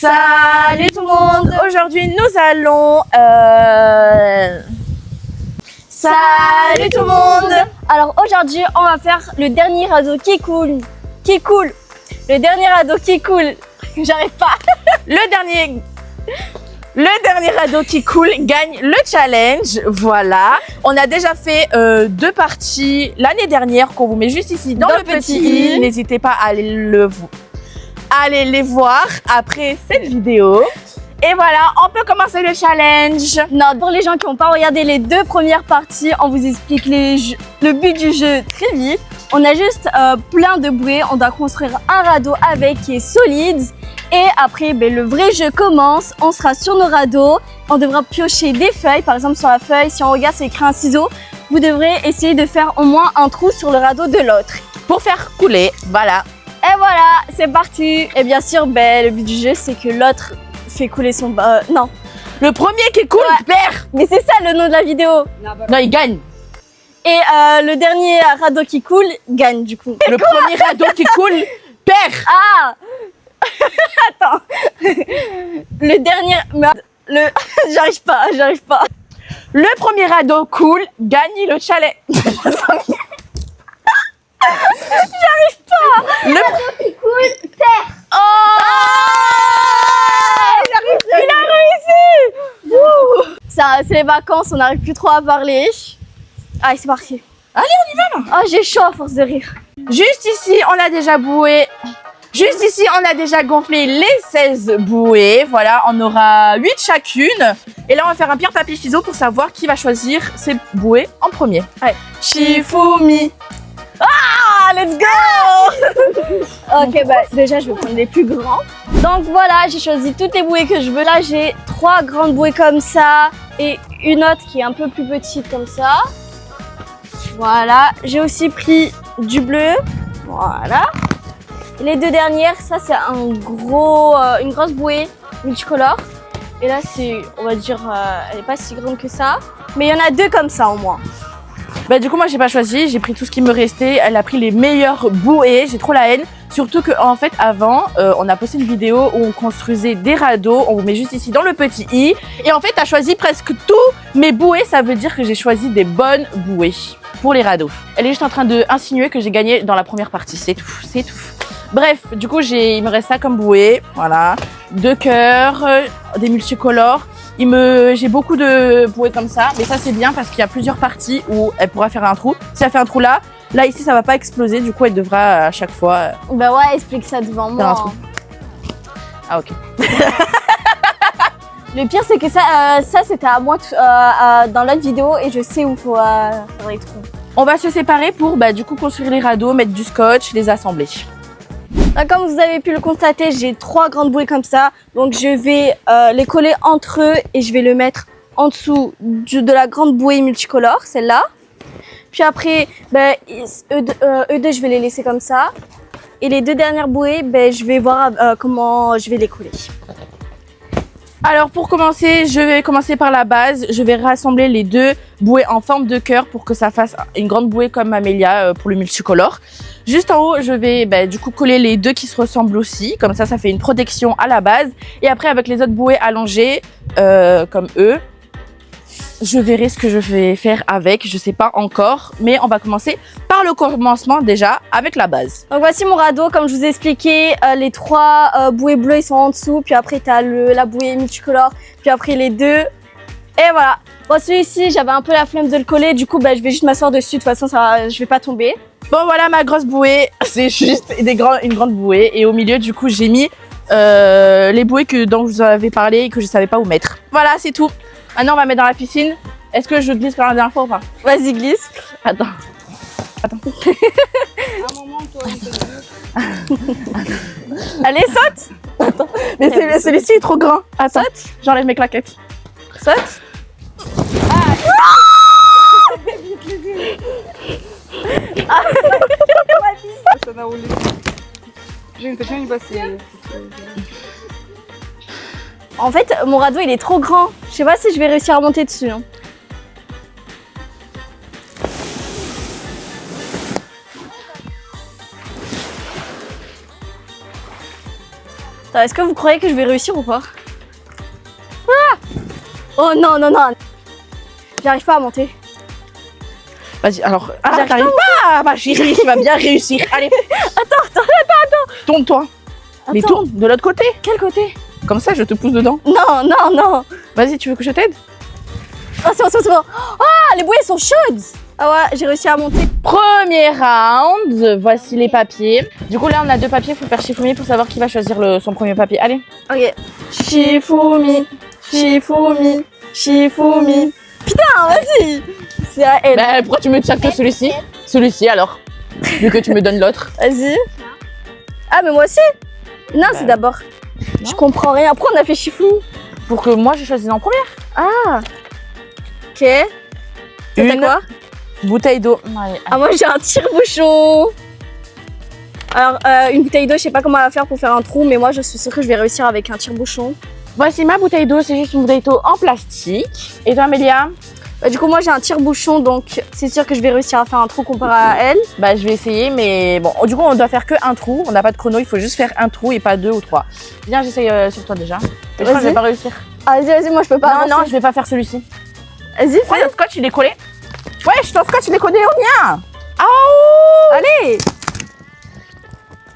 Salut tout le monde. Aujourd'hui nous allons Salut tout le monde. Alors aujourd'hui on va faire le dernier radeau qui coule. Le dernier radeau qui coule. J'arrive pas. Le dernier radeau qui coule gagne le challenge. Voilà. On a déjà fait 2 parties l'année dernière qu'on vous met juste ici dans le petit i. N'hésitez pas à aller les voir après cette vidéo. Et voilà, on peut commencer le challenge. Non, pour les gens qui n'ont pas regardé les 2 premières parties, on vous explique le but du jeu très vite. On a juste plein de bouées, on doit construire un radeau avec qui est solide. Et après, le vrai jeu commence, on sera sur nos radeaux, on devra piocher des feuilles. Par exemple, sur la feuille, si on regarde, c'est écrit un ciseau. Vous devrez essayer de faire au moins un trou sur le radeau de l'autre. Pour faire couler, voilà. Et voilà, c'est parti. Et bien sûr, le but du jeu, c'est que l'autre fait couler son... non. Le premier qui coule perd. Mais c'est ça le nom de la vidéo. Non, il gagne. Et le dernier radeau qui coule gagne du coup. Le premier radeau qui coule perd. Ah. Attends. Le dernier... J'arrive pas. Le premier radeau coule gagne le challenge. J'arrive pas. Le radeau qui coule perd. Oh, Il a réussi. Ça, c'est les vacances, on n'arrive plus trop à parler. Allez, c'est parti. Allez, on y va là. Oh, j'ai chaud à force de rire. Juste ici, on a déjà boué. Juste ici, on a déjà gonflé les 16 bouées. Voilà, on aura 8 chacune. Et là, on va faire un pierre papier ciseaux pour savoir qui va choisir ses bouées en premier. Allez, Shifumi. Ah, let's go. Ok, déjà, je vais prendre les plus grands. Donc voilà, j'ai choisi toutes les bouées que je veux. Là, j'ai 3 grandes bouées comme ça et une autre qui est un peu plus petite comme ça. Voilà, j'ai aussi pris du bleu. Voilà. Et les 2 dernières, ça c'est une grosse bouée multicolore. Et là, c'est, on va dire, elle n'est pas si grande que ça. Mais il y en a 2 comme ça au moins. Du coup, moi, j'ai pas choisi. J'ai pris tout ce qui me restait. Elle a pris les meilleures bouées. J'ai trop la haine. Surtout que, en fait, avant, on a posté une vidéo où on construisait des radeaux. On vous met juste ici dans le petit i. Et en fait, t'as choisi presque tous mes bouées. Ça veut dire que j'ai choisi des bonnes bouées pour les radeaux. Elle est juste en train d'insinuer que j'ai gagné dans la première partie. C'est tout. C'est tout. Bref, du coup, il me reste ça comme bouée. Voilà. 2 cœurs, des multicolores. J'ai beaucoup de bouées comme ça, mais ça c'est bien parce qu'il y a plusieurs parties où elle pourra faire un trou. Si elle fait un trou là ici ça va pas exploser, du coup elle devra à chaque fois ouais, explique ça devant faire un moi. trou. Ah ok. Le pire c'est que ça c'était à moi dans l'autre vidéo et je sais où il faut faire les trous. On va se séparer pour du coup construire les radeaux, mettre du scotch, les assembler. Comme vous avez pu le constater, j'ai 3 grandes bouées comme ça. Donc je vais les coller entre eux et je vais le mettre en dessous de la grande bouée multicolore, celle-là. Puis après, eux deux, je vais les laisser comme ça. Et les 2 dernières bouées, je vais voir comment je vais les coller. Alors pour commencer, je vais commencer par la base. Je vais rassembler les 2 bouées en forme de cœur pour que ça fasse une grande bouée comme Amélia pour le multicolore. Juste en haut, je vais du coup coller les 2 qui se ressemblent aussi. Comme ça fait une protection à la base. Et après, avec les autres bouées allongées, comme eux, je verrai ce que je vais faire avec. Je sais pas encore. Mais on va commencer par le commencement déjà avec la base. Donc voici mon radeau. Comme je vous ai expliqué, les 3 bouées bleues, ils sont en dessous. Puis après, tu as la bouée multicolore. Puis après, les 2. Et voilà. Bon, celui-ci, j'avais un peu la flemme de le coller. Du coup, je vais juste m'asseoir dessus. De toute façon, je vais pas tomber. Bon voilà ma grosse bouée, c'est juste une grande bouée et au milieu du coup j'ai mis les bouées dont je vous avais parlé et que je savais pas où mettre. Voilà c'est tout. Maintenant on va mettre dans la piscine. Est-ce que je glisse comme la dernière fois ou pas? Vas-y glisse. Attends. Un moment toi Allez saute. Attends. Mais celui-ci est trop grand. Attends. Saute. J'enlève mes claquettes. Saute. En fait, mon radeau il est trop grand. Je sais pas si je vais réussir à monter dessus. Attends, est-ce que vous croyez que je vais réussir ou pas? Ah! Oh non, non, non. J'arrive pas à monter. Vas-y, alors. Ah, J'arrive t'arrives pas, ma chérie, tu vas bien réussir. Allez. Attends. Tourne-toi. Mais Attends. tourne de l'autre côté. Quel côté? Comme ça, je te pousse dedans. Non. Vas-y, tu veux que je t'aide? Oh, c'est bon. Ah, les bouées sont chaudes. Ah ouais, j'ai réussi à monter. Premier round. Voici les papiers. Du coup, là, on a 2 papiers. Il faut faire Shifumi pour savoir qui va choisir son premier papier. Allez. Ok. Shifumi. Putain, vas-y. C'est à elle. Bah, pourquoi tu me tiens que celui-ci? Celui-ci, alors. Vu que tu me donnes l'autre. Vas-y. Ah, mais moi aussi. Non, c'est d'abord. Je comprends rien. Pourquoi on a fait Shifumi? Pour que moi, je choisisse en première. Ah. Ok. T'as Une quoi? bouteille d'eau. Allez, Ah, moi j'ai un tire-bouchon. Alors, une bouteille d'eau, je sais pas comment on va faire pour faire un trou, mais moi je suis sûre que je vais réussir avec un tire-bouchon. Voici ma bouteille d'eau. C'est juste une bouteille d'eau en plastique. Et toi, Amélia? Bah, du coup, moi j'ai un tire-bouchon, donc c'est sûr que je vais réussir à faire un trou comparé à elle. Bah, je vais essayer, mais bon, du coup, on doit faire que un trou. On n'a pas de chrono. Il faut juste faire un trou et pas 2 ou 3. Viens, j'essaye sur toi déjà. Mais je crois que je vais pas réussir. Ah, vas-y, moi je peux pas. Non, je vais pas faire celui-ci. Vas-y, Ouais, fais. le scotch, il est collé. Ouais, ton scotch, il est collé au mien. Allez.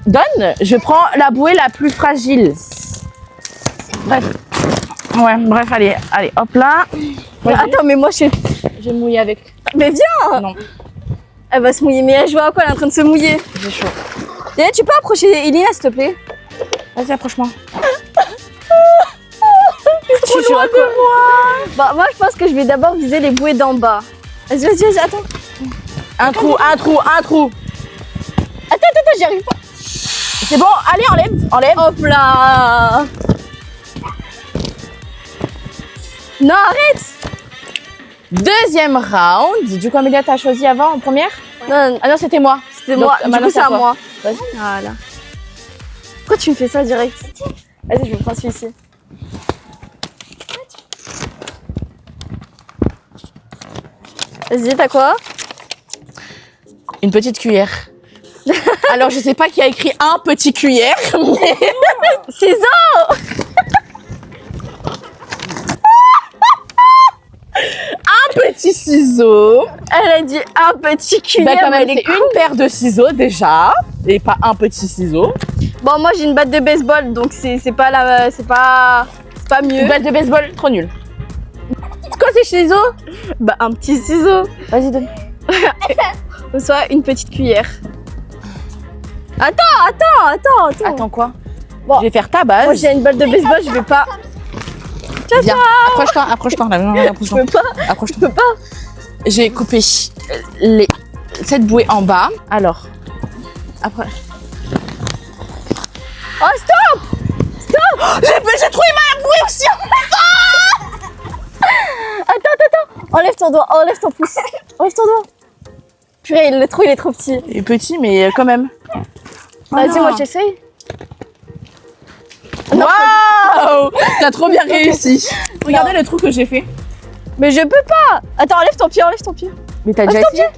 Donne, je prends la bouée la plus fragile. Bref. Ouais, bref, allez, hop là. Mais attends, mais moi je. J'ai mouillé avec. Mais viens. Non, Elle va se mouiller, mais elle joue à quoi? Elle est en train de se mouiller. j'ai chaud. Et tu peux approcher Elina, s'il te plaît? Vas-y, approche-moi. Tu joues à quoi? Bah, moi je pense que je vais d'abord viser les bouées d'en bas. Vas-y, attends. Un trou. Attends, j'y arrive pas. C'est bon, allez, enlève. Hop là. Non, arrête. Deuxième round. Du coup, Amélia, t'as choisi avant en première? Non, Ah non, c'était moi. c'était Donc, moi. Du maintenant, coup, c'est c'est à à toi. moi. Vas-y. Voilà. Pourquoi tu me fais ça direct? Vas-y, je prends celui-ci. Vas-y, t'as quoi? Une petite cuillère. Alors, je sais pas qui a écrit un petit cuillère, mais... Ciseaux. Un petit ciseau. Elle a dit un petit cuillère. Bah, quand même, mais c'est une paire de ciseaux déjà. Et pas un petit ciseau. Bon, moi j'ai une batte de baseball, donc c'est pas mieux. Une balle de baseball, trop nul. C'est quoi ces ciseaux? Bah, un petit ciseau. Vas-y, donne. Ou soit une petite cuillère. Attends. Attends, quoi? Bon. Je vais faire ta base. Moi j'ai une balle de baseball, je vais pas. Viens, approche-toi. Là, Je approche-toi. peux pas. Approche-toi. Je peux pas. J'ai coupé cette bouée en bas. Alors, après. Oh, stop. J'ai trouvé ma bouée aussi. Attends. Enlève ton doigt, enlève ton pouce. Enlève ton doigt. Purée, le trou il est trop petit. Il est petit, mais quand même. Vas-y, non. moi j'essaye. Waouh! T'as trop bien réussi. Regardez le trou que j'ai fait. Mais je peux pas. Attends, enlève ton pied. Mais t'as déjà Enlève ton essayé?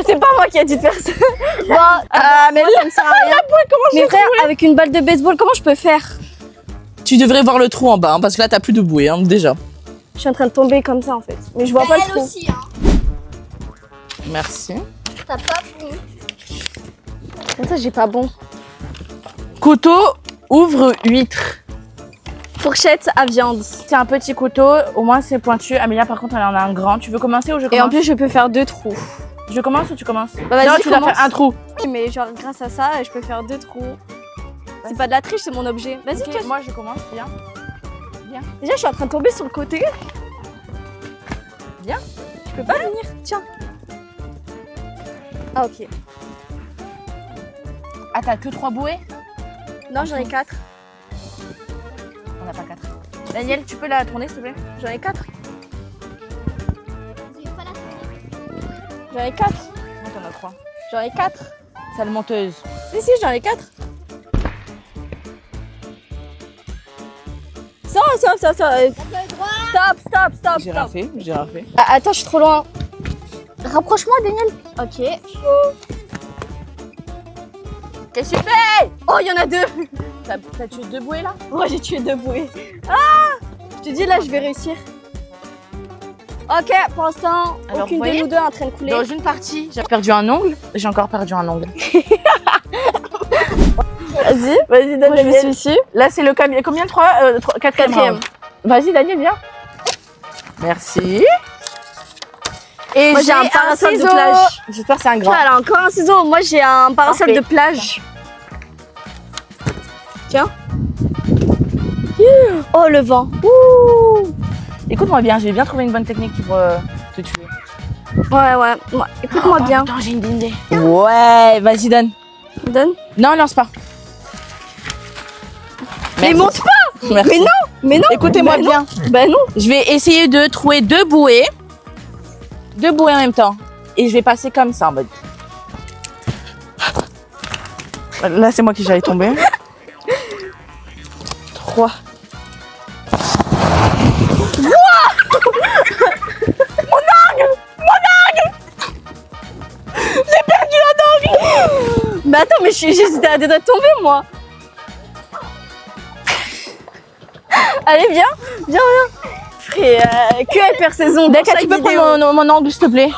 C'est pas moi qui ai dit de faire ça. Bon, Mais moi, ça me sert à rien. Mais frère, avec une balle de baseball, comment je peux faire? tu devrais voir le trou en bas, hein, parce que là t'as plus de bouée, hein, déjà. Je suis en train de tomber comme ça en fait. Mais je vois pas le trou. aussi, hein. Merci. T'as pas fini. Comme ça, j'ai pas bon. Couteau ouvre huître. Fourchette à viande. C'est un petit couteau, au moins c'est pointu. Amélia, par contre, elle en a un grand. Tu veux commencer ou je commence? Et en plus, je peux faire 2 trous. Je commence ou tu commences? Bah, vas-y, non, tu dois commence. faire un trou. Mais genre, grâce à ça, je peux faire 2 trous. C'est pas de la triche, c'est mon objet. Vas-y, Ok, toi. moi je commence, viens. Déjà, je suis en train de tomber sur le côté. Viens. Je peux pas venir. Tiens. Ah, ok. Ah, t'as que 3 bouées? Non, j'en ai 4. On n'a pas 4. Daniel, tu peux la tourner s'il te plaît? J'en ai 4. J'ai pas la J'en ai 4. Non, t'en as 3. J'en ai 4. Sale menteuse. Si, j'en ai 4. Stop. droit. Stop. J'ai rien fait. Ah, attends, je suis trop loin. Rapproche-moi, Daniel. Ok. Qu'est-ce que tu fais? Oh, il y en a 2. T'as tué 2 bouées là? Ouais, j'ai tué 2 bouées. Ah! Je te dis, là, je vais réussir. Ok, pour l'instant, Alors, aucune vous de voyez, nous deux est en train de couler. Dans une partie, j'ai perdu un ongle. J'ai encore perdu un ongle. Vas-y, Moi, je me suis dessus. Là, c'est le combien? 3, 4e. Quatrième. Vas-y, Daniel, viens. Merci. Et Moi, j'ai un parasol de ciseau. plage. J'espère que c'est un grand. Tiens, elle a encore un ciseau. Moi, j'ai un parasol Parfait. de plage. Tiens. Oh, le vent. Ouh. Écoute-moi bien, j'ai bien trouvé une bonne technique pour te tuer. Ouais, ouais. Écoute-moi bien. Attends, j'ai une idée. Ouais, vas-y, donne. Donne. Non, lance pas. Mais Merci. monte pas. Merci. Mais non. Mais non. Écoutez-moi Bah bien. non. Bah non. Je vais essayer de trouver 2 bouées. 2 bouées en même temps. Et je vais passer comme ça en mode. Là, c'est moi qui j'allais tomber. 3. Mais attends, mais j'étais à deux doigts de tomber, moi. Allez, viens. Viens, viens. Frère, que elle perd ses ongles. D'accord, tu peux prendre mon angle, s'il te plaît?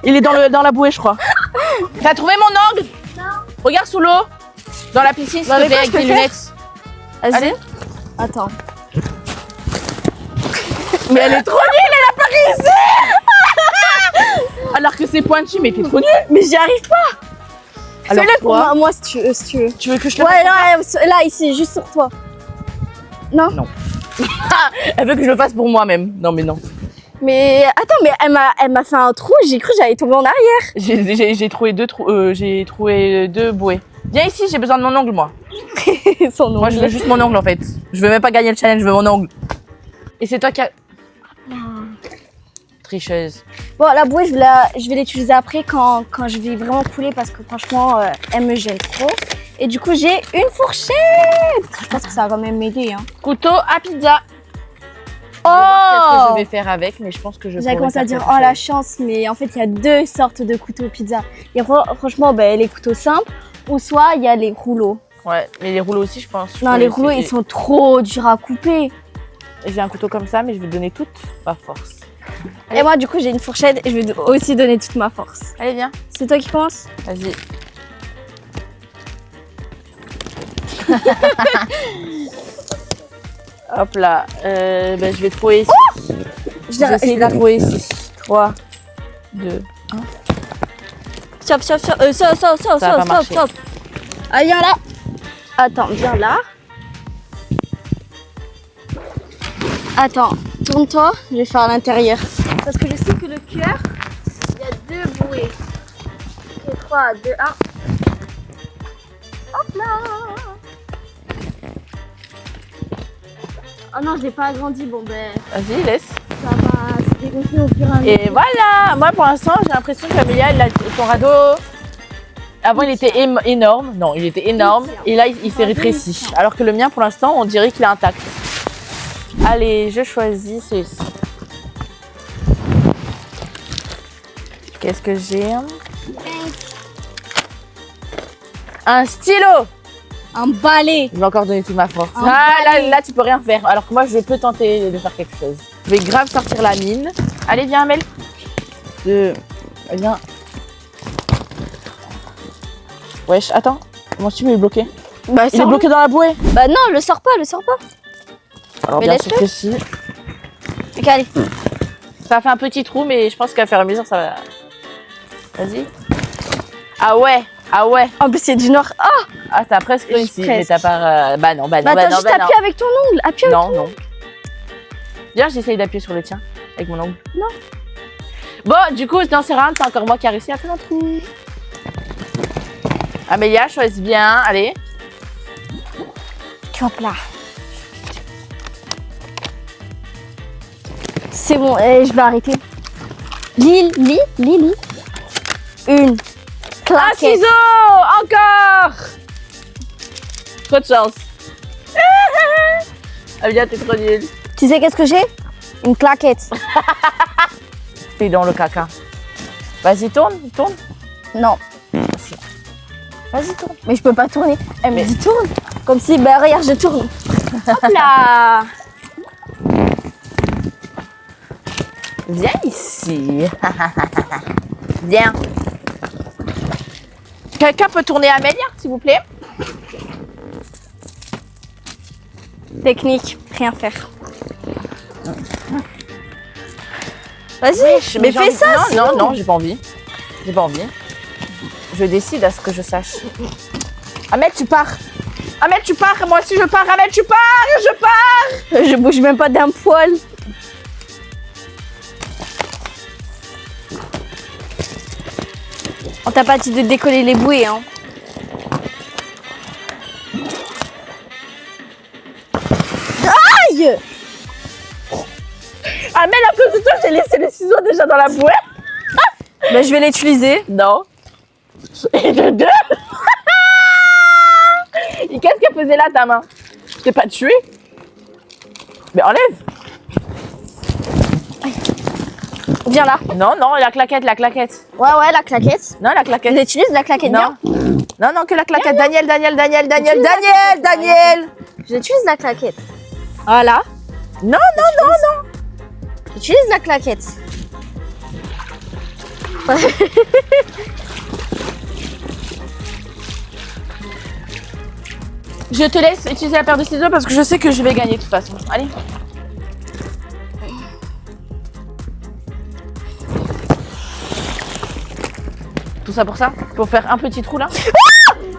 Il est dans la bouée, je crois. T'as trouvé mon angle? Non. Regarde sous l'eau. Dans la piscine, s'il te plaît, avec tes lunettes. Vas-y. Allez. Attends. Mais elle est trop nulle, elle a pas réussi. Alors que c'est pointu, mais t'es trop nulle. Mais j'y arrive pas. Alors Fais-le pour toi, moi, si tu veux. tu veux que je te Ouais, là, ici, juste sur toi. Non. Elle veut que je le fasse pour moi-même. Non, mais non. Mais attends, mais elle m'a fait un trou, j'ai cru que j'allais tomber en arrière. J'ai trouvé 2 j'ai trouvé 2 bouées. Viens ici, j'ai besoin de mon ongle, moi. Son nom. Moi, je veux juste mon ongle, en fait. Je veux même pas gagner le challenge, je veux mon ongle. Et c'est toi qui a... Tricheuse. Bon, la bouée, je vais l'utiliser après quand je vais vraiment couler parce que franchement, elle me gêne trop. Et du coup, j'ai une fourchette. Je pense que ça va quand même m'aider. Hein. Couteau à pizza. Oh! Qu'est-ce que je vais faire avec, mais je pense que je J'avais pourrais commencé à faire dire, quelque oh la chose. chance, mais en fait, il y a 2 sortes de couteaux pizza. Il y a franchement, les couteaux simples ou soit il y a les rouleaux. Ouais, mais les rouleaux aussi, je pense. Non, les rouleaux, ils sont trop durs à couper. J'ai un couteau comme ça, mais je vais donner toute ma force. Et moi, du coup, j'ai une fourchette et je vais aussi donner toute ma force. Allez, viens. C'est toi qui commences? Vas-y. Hop là. Ben, je vais trouver ici. Je vais essayer de la trouver ici. 3, 2, 1. Stop. Ça va pas marcher. Stop. Ah, viens là. Attends, viens là. Attends, tourne-toi, je vais faire à l'intérieur. Parce que je sais que le cœur, il y a 2 bouées. Ok, 3, 2, 1. Hop là. Oh non, je l'ai pas agrandi, bon ben, Vas-y, laisse. ça va se dégonfler au fur et à mesure. Et voilà. Moi, pour l'instant, j'ai l'impression qu'Amélia, son radeau... Avant, il était énorme. Non, il était énorme. Et là, il s'est rétréci. Alors que le mien, pour l'instant, on dirait qu'il est intact. Allez, je choisis celui-ci. Qu'est-ce que j'ai? Un stylo! Un balai. Je vais encore donner toute ma force. Un Ah, balai. là, tu peux rien faire. Alors que moi, je peux tenter de faire quelque chose. Je vais grave sortir la mine. Allez, viens, Amel. Viens. Wesh, attends. Mon stylo est bloqué. Bah, Il est bloqué dans la bouée. Bah non, le sors pas. Alors, Mais bien laisse-le. sûr que si. Ok, allez. Ça a fait un petit trou, mais je pense qu'à faire à mesure, ça va. Vas-y. Ah ouais. En plus, il y a du noir. Ah, Ah, t'as presque réussi. Mais Presque. t'as pas. Bah non. bah attends, juste appuie avec ton ongle. Appuie avec Non. Viens, j'essaye d'appuyer sur le tien avec mon ongle. Non. Bon, du coup, dans ces rounds, c'est encore moi qui a réussi à faire un trou. Amélia, choisis bien. Allez. Hop là. C'est bon, je vais arrêter. Lily. Une Un claquette. ciseau! Encore! Trop de chance. Amélia, t'es trop nulle. Tu sais qu'est-ce que j'ai? Une claquette. T'es dans le caca. Vas-y, tourne. Non. Vas-y, tourne. Mais je peux pas tourner. Elle me Mais- dit tourne. Comme si, bah regarde, je tourne. Hop là. Viens ici. Viens. Quelqu'un peut tourner Amélia, s'il vous plaît? Technique, rien faire. Vas-y, mais j'ai fais envie- ça. Non, sinon. non, non, j'ai pas envie. J'ai pas envie. Je décide à ce que je sache. Ahmed, tu pars. Ahmed, tu pars. Moi aussi, je pars. Ahmed, tu pars. Je pars. Je bouge même pas d'un poil. On t'a pas dit de décoller les bouées, hein. Aïe! Ahmed, à cause de toi, j'ai laissé les ciseaux déjà dans la bouée. Bah, je vais l'utiliser. Non. Et de deux. Et qu'est-ce qu'elle faisait là, ta main? Je t'ai pas tué. Mais enlève. Viens là. Non, non, la claquette, la claquette. Ouais, la claquette. Non, la Je claquette. l'utilise, la claquette. Non. Viens. Non, non, que la claquette. Daniel, Daniel, Daniel, Daniel, Utilise la Daniel, claquette. Daniel. Je l'utilise, la claquette. Voilà. Non, non, non, non. J'utilise la claquette. Je te laisse utiliser la paire de ciseaux parce que je sais que je vais gagner de toute façon. Allez. Tout ça pour ça? Pour faire un petit trou là?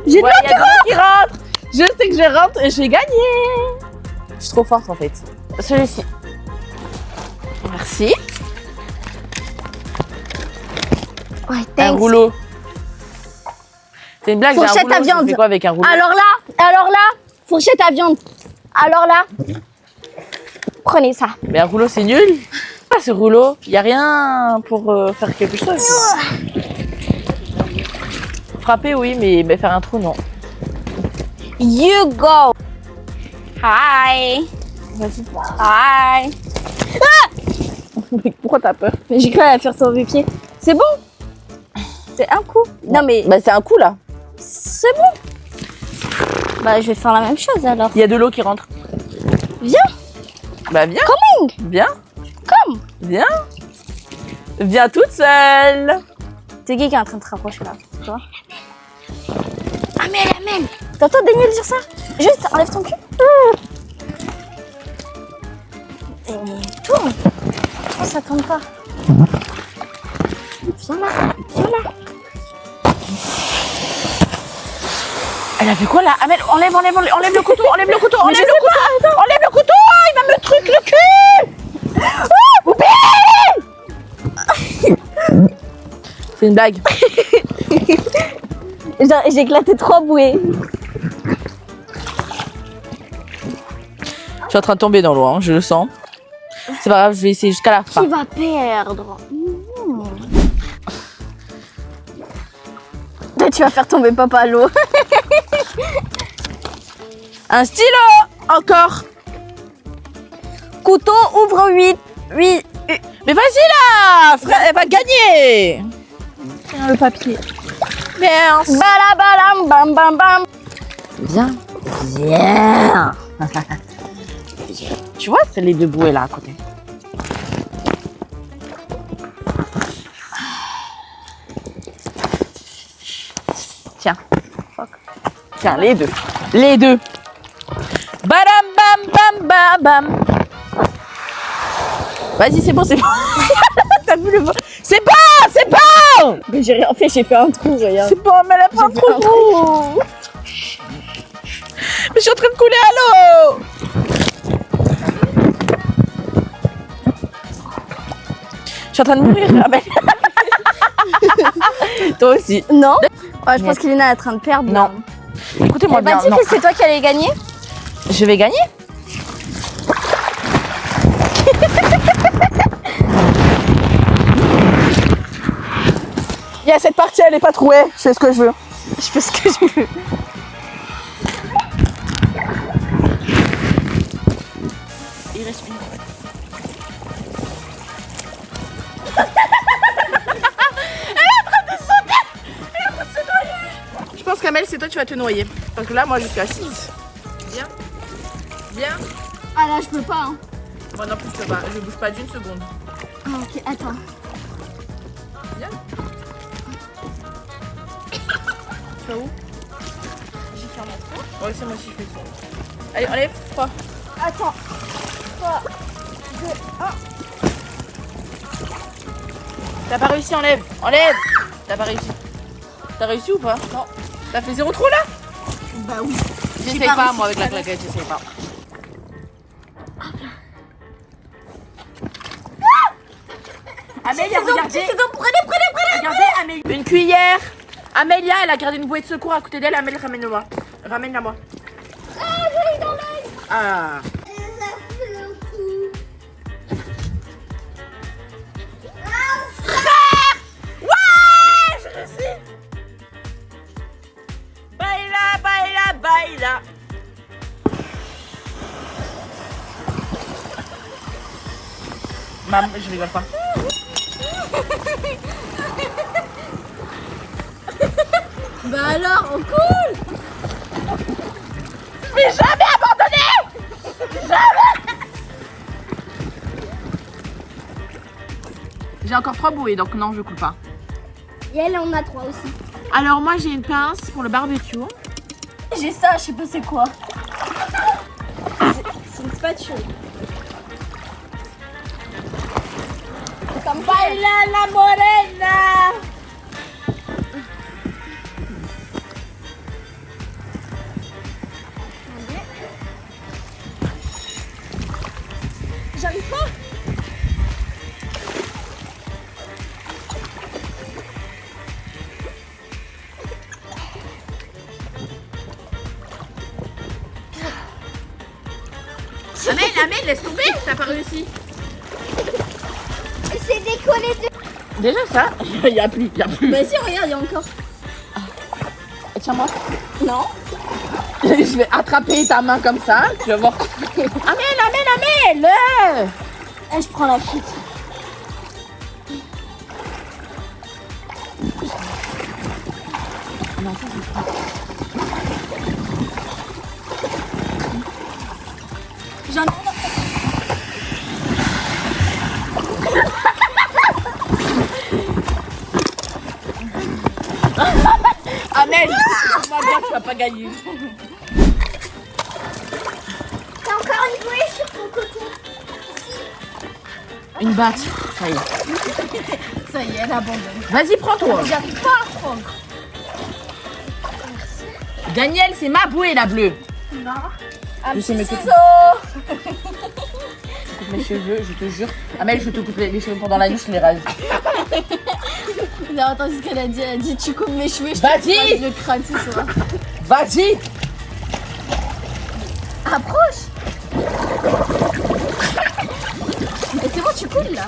J'ai de Ouais, il y a de l'eau qui rentre. Je sais que je rentre et j'ai gagné. Je suis trop forte en fait. Celui-ci. Merci. Ouais, Un thanks. rouleau. C'est une blague, j'ai un Fourchette rouleau. à Tu viande. fais quoi avec un rouleau? Alors là, fourchette à viande. Alors là, prenez ça. Mais un rouleau c'est nul. Pas ce rouleau. Il n'y a rien pour faire quelque chose. Frapper oui, mais faire un trou non. You go. Hi. Vas-y. Hi. Mais pourquoi t'as peur? Mais j'ai cru à faire sur mes pieds. C'est bon. C'est un coup. Non mais Bah c'est un coup là. c'est bon. Bah je vais faire la même chose alors. Il y a de l'eau qui rentre. Viens. Bah viens. Coming. Viens. Come. Viens. Viens toute seule. C'est qui est en train de te rapprocher là? Tu vois? Amel. T'entends Daniel dire ça? Juste enlève ton cul. Et tourne. Oh, ça tourne pas. Viens là. Elle a fait quoi là? Amel, enlève le couteau, enlève le couteau, enlève le couteau, il va me truc le cul. Poupée. C'est une blague. J'ai éclaté 3 bouées. Je suis en train de tomber dans l'eau, hein, je le sens. C'est pas grave, je vais essayer jusqu'à la fin. Qui va perdre? Toi, tu vas faire tomber papa à l'eau. Un stylo, encore. Couteau ouvre 8. Mais vas-y là, frère, elle va gagner. Tiens le papier. Merci. Balabalam, bam bam bam. Viens. Viens. Tu vois, c'est les deux bouées là à côté. Tiens. Tiens, les deux. Les deux. Badam bam bam bam bam. Vas-y, c'est bon, c'est bon. T'as vu le bon? C'est bon, c'est bon. Mais j'ai rien fait, j'ai fait un trou, regarde. C'est bon, mais elle a pas J'ai fait trop un gros. Mais je suis en train de couler à l'eau. Je suis en train de mourir. Ah ben. Toi aussi. Non. Ouais, je pense qu'Elina est en train de perdre. Non. Écoutez-moi Elle m'a bien. dit Non. que c'est toi qui allais gagner. Je vais gagner. Il y a cette partie, elle est pas trouée. Je fais ce que je veux. Je fais ce que je veux. Il reste une. Je pense qu'elle Amel, c'est toi, tu vas te noyer. Parce que là, moi, je suis assise. Viens. Viens. Ah là, je peux pas. Hein. Moi non plus, je peux pas. Je bouge pas d'une seconde. Ah, ok, attends. Viens. Tu vas où? Je vais faire mon tour. Ouais, c'est moi aussi, je fais ça. Allez, enlève. 3. Attends. 3, 2, 1. T'as pas réussi, enlève. Enlève. T'as pas réussi. T'as réussi ou pas? Non. T'as fait 0 trou là? Bah oui. J'essaye pas, moi, avec la claquette, j'essaye pas. Amélia, regardez. Regardez, Amélia. Une cuillère. Amélia, elle a gardé une bouée de secours à côté d'elle. Amélie, ramène-la-moi. Ramène-la moi. Ah, j'ai eu dans l'œil. Ah. Ouais, je réussis. Baila, baila, baila. Maman, je rigole pas. Bah alors, on coule. Je vais jamais abandonner. Jamais. J'ai encore 3 bouées, donc non, je coupe pas. Et elle, on a 3 aussi. Alors moi, j'ai une pince pour le barbecue. J'ai ça, je sais pas c'est quoi. C'est une spatule. C'est comme Baila la morena. J'arrive pas. Amel, laisse tomber, t'as pas réussi. C'est décollé de... Déjà ça, il y a plus. Bah si, regarde, il y a encore. Tiens-moi. Non. Je vais attraper ta main comme ça, tu vas voir. Amel. Eh, je prends la fuite. Non, ça c'est pas. J'en ai... Amel, moi bien, tu vas pas gagner. T'as encore une bouée sur ton côté. Une batte, ça y est. Ça y est, elle abandonne. Vas-y, prends-toi. J'arrive pas à prendre. Daniel, c'est ma bouée la bleue. Non. Je sais, mais ciseau. Je coupe mes cheveux, je te jure. Amel, je te coupe les cheveux pendant la nuit, je les rase. Non, attends, c'est ce qu'elle a dit. Elle a dit tu coupes mes cheveux, je te Vas-y. rase le crâne ce soir. Vas-y. Approche. Et c'est bon, tu coules là.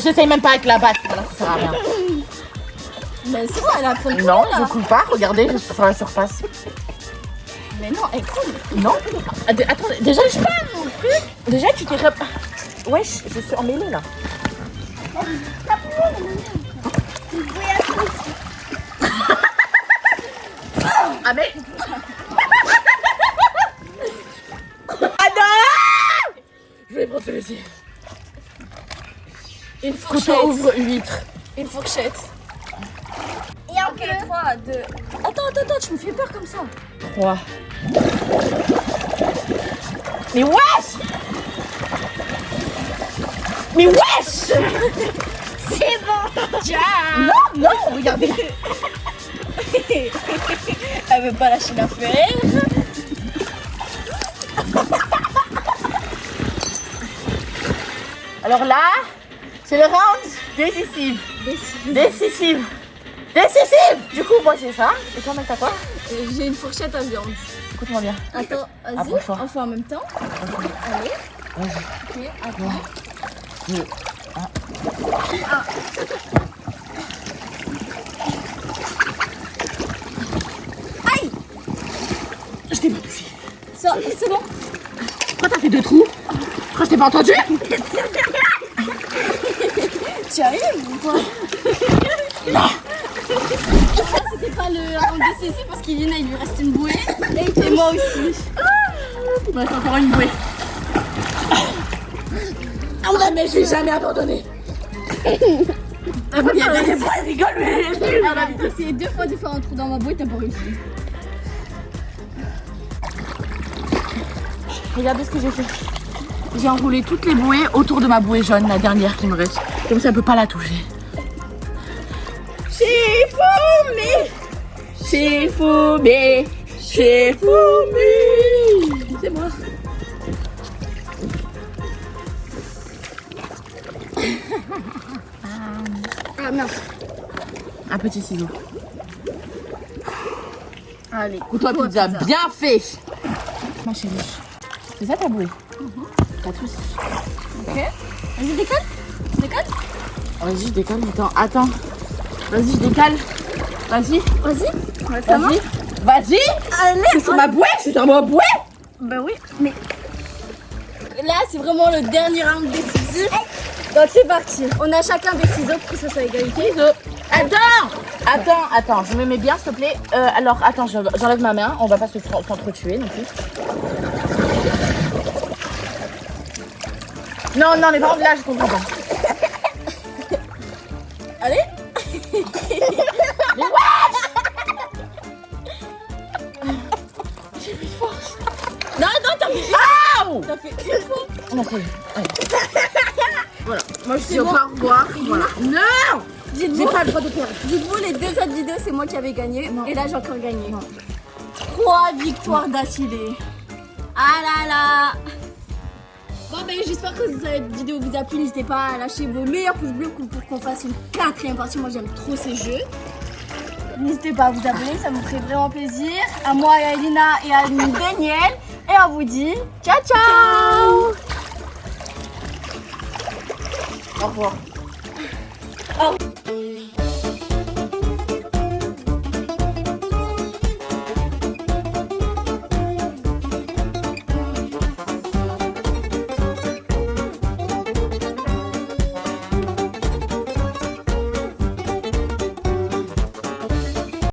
J'essaye même pas avec la batte, voilà, ça sert à rien. Mais c'est bon, elle a pris le Non, couler, là. je coule pas, regardez, je suis sur la surface. Mais non, elle coule. Non. Attends, déjà, je pas non plus. Déjà, tu t'es... Wesh, je suis emmêlée là. Ah mais... Ah non. Je vais prendre celui-ci. Une fourchette. Couteau ouvre huître. Une fourchette. Et ok, 3, 2. Attends, tu me fais peur comme ça. 3. Mais wesh. Mais wesh. C'est bon. Non, regardez. Elle veut pas lâcher l'affaire. Alors là, c'est le round décisif. Du coup, moi j'ai ça. Et toi, mec, t'as quoi? J'ai une fourchette à viande. Écoute-moi bien. Attends, vas-y, Approche-toi. on fait en même temps. Allez. Vas-y. Ok, attends. 2, 1. Aïe. Je t'ai pas touché. C'est bon. Pourquoi t'as fait 2 trous? Pourquoi je t'ai pas entendu? Tu arrives ou quoi? Non. c'est pas le round décisif parce qu'Ilina il lui reste une bouée et moi aussi. Il me reste encore une bouée. Ah ouais, mais je vais jamais abandonner. Il y a des bouées, rigole, mais T'as essayé 2 fois de faire un trou dans ma bouée, t'as pas réussi. Regardez ce que j'ai fait. J'ai enroulé toutes les bouées autour de ma bouée jaune, la dernière qui me reste. Comme ça, elle peut pas la toucher. Shifumi, c'est moi. Ah merde. Un petit ciseau. Allez, Couteau à pizza, bien fait. Ma chérie, c'est ça ta bouée? Pas de soucis. Ok. Vas-y, décale. Décale. Vas-y, je décale. Attends. Vas-y, je décale. Vas-y. Vas-y. Vas-y. Vas-y. Allez. C'est sur ma bouée. Je suis sur ma bouée. Bah oui, mais là c'est vraiment le dernier round décisif. Donc c'est parti. On a chacun des ciseaux pour que ça soit égalité. Attends, je me mets bien s'il te plaît. Alors, attends, j'enlève ma main, on va pas s'entretuer non plus. Non, mais par contre là, je comprends pas. Allez. Mais wesh! J'ai plus de force. Non, t'as fait. T'as fait une fois. Non, ça y est. Allez. Voilà, moi je C'est suis au bon. revoir. Voilà. Non! J'ai Dites-vous, pas le droit de perdre. dites-vous, les 2 autres vidéos c'est moi qui avais gagné. Et là j'ai encore gagné. 3 victoires d'affilée. Ah là là. Bon ben j'espère que cette vidéo vous a plu. N'hésitez pas à lâcher vos meilleurs pouces bleus pour qu'on fasse une 4e partie. Moi j'aime trop ces jeux. N'hésitez pas à vous abonner, ça me ferait vraiment plaisir. À moi et à Elina et à Daniel. Et on vous dit ciao ciao. Au revoir. Au revoir.